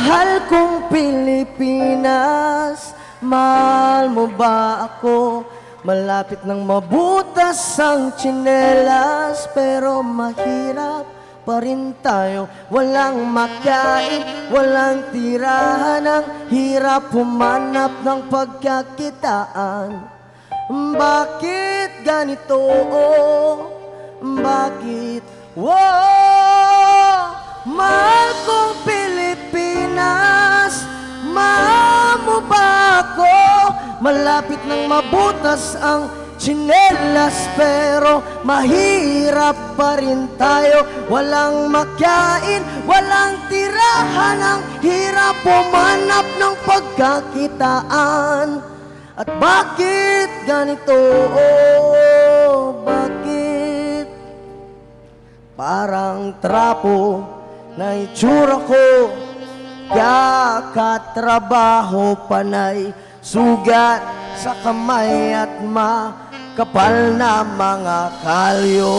Mahal kong Pilipinas, mahal mo ba ako? Malapit nang mabutas ang tsinelas, pero mahirap pa rin tayo. Walang makain, walang tirahan, ang hirap humanap ng pagkakitaan. Bakit ganito? Bakit? Wow! Mahal kong Pilipinas, mahal mo ba ako? Malapit nang mabutas ang tsinelas, pero mahirap pa rin tayo. Walang makain, walang tirahan, ang hirap humanap ng pagkakitaan. At bakit ganito? Bakit? Parang trapo na itsura ko, kakatrabaho panay, sugat sa kamay at makapal na mga kalyo.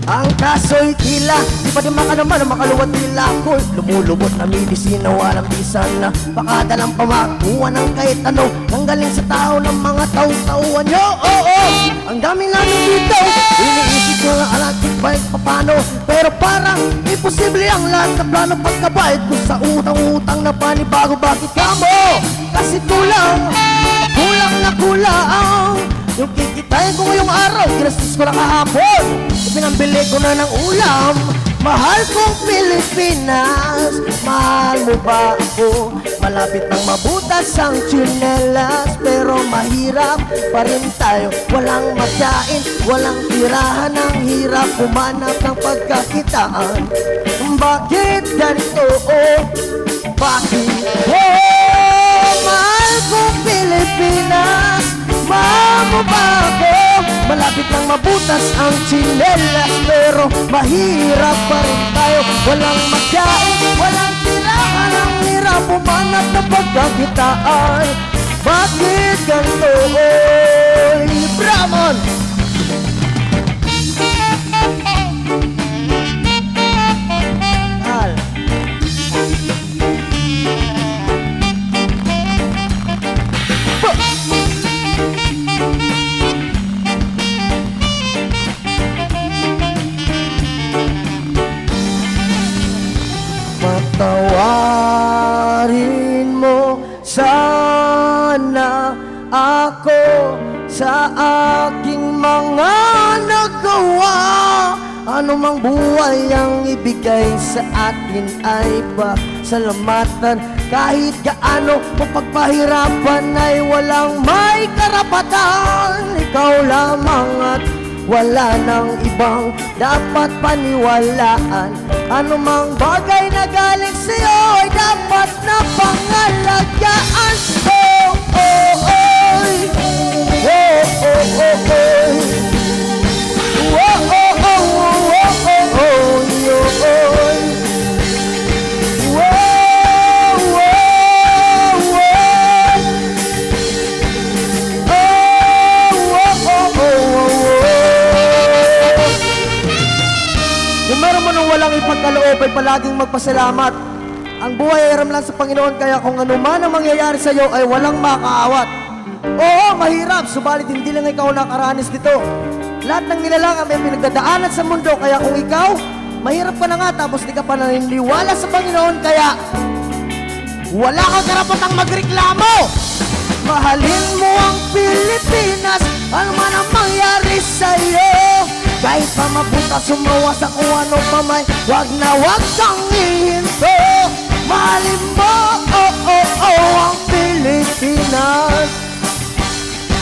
Ang kaso'y tila, di pa naman naman ang makaluwat tila ko. Lumulubot na medisina, walang bisan na pakadalang pamakuha ng kahit ano. Nanggaling sa tao ng mga tao-tauan nyo. Ang daming namin dito, iniisip ko na alakit balik papano. Pero parang imposible ang lahat na plano pagkabayad ko sa utang-utang na panibago. Bakit ka mo? Kasi kulang na kulang yung kikitain ko ngayong araw, ginastos ko na kahapon. Pinambili ko na ng ulam. Mahal kong Pilipinas, mahal mo ba ako? Malapit nang mabutas ang tsinelas, pero mahirap pa rin tayo. Walang makain, walang tirahan, ang hirap humanap ng pagkakitaan. Bakit ganito? Bakit? Mahal kong Pilipinas, mahal mo ba ako? Malapit nang mabutas ang tsinelas, pero mahirap pa rin tayo. Walang makain, walang tirahan, ang hirap humanap ng pagkakitaan. Bakit ganito? Bramon! Patawarin mo sana ako sa aking mga nagawa. Ano mang buhay ang ibigay sa atin ay pasalamatan. Kahit gaano mapagpahirapan ay walang may karapatan. Ikaw lamang at wala nang ibang dapat paniwalaan. Ano mang bagay na galing sa'yo ay dapat na pangalagaan. Kung meron mo nung walang ipagkaloob ay palaging magpasalamat. Ang buhay ay aram lang sa Panginoon, kaya kung ano man ang mangyayari sa iyo ay walang makaawat. Oo, mahirap, subalit hindi lang ikaw nakaranas nito. Lahat ng nilalang may pinagdadaanan sa mundo, kaya kung ikaw, mahirap ka na nga tapos di ka pa naniniwala sa Panginoon, kaya wala kang karapatang magreklamo. Mahalin mo ang Pilipinas, ano man ang mangyari sa iyo. Kahit pa mabutas, sumawas ako ano pa may, wag na wag kang hihinto. Mahalin mo, ang Pilipinas.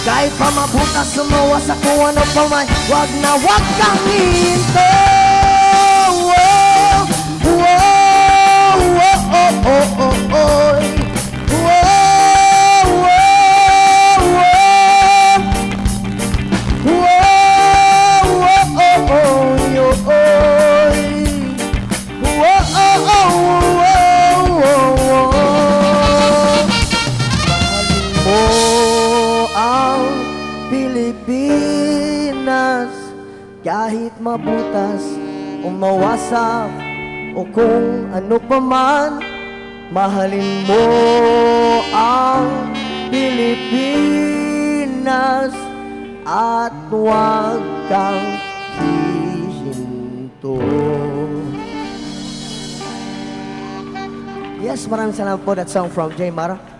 Kahit pa mabutas, sumawas ako ano pa may, wag na wag kang hihinto. Pilipinas, kahit mabutas o mawasak o kung ano pa man, mahalin mo ang Pilipinas at huwag kang hihinto. Yes, maraming salamat po. That song from J. Mara.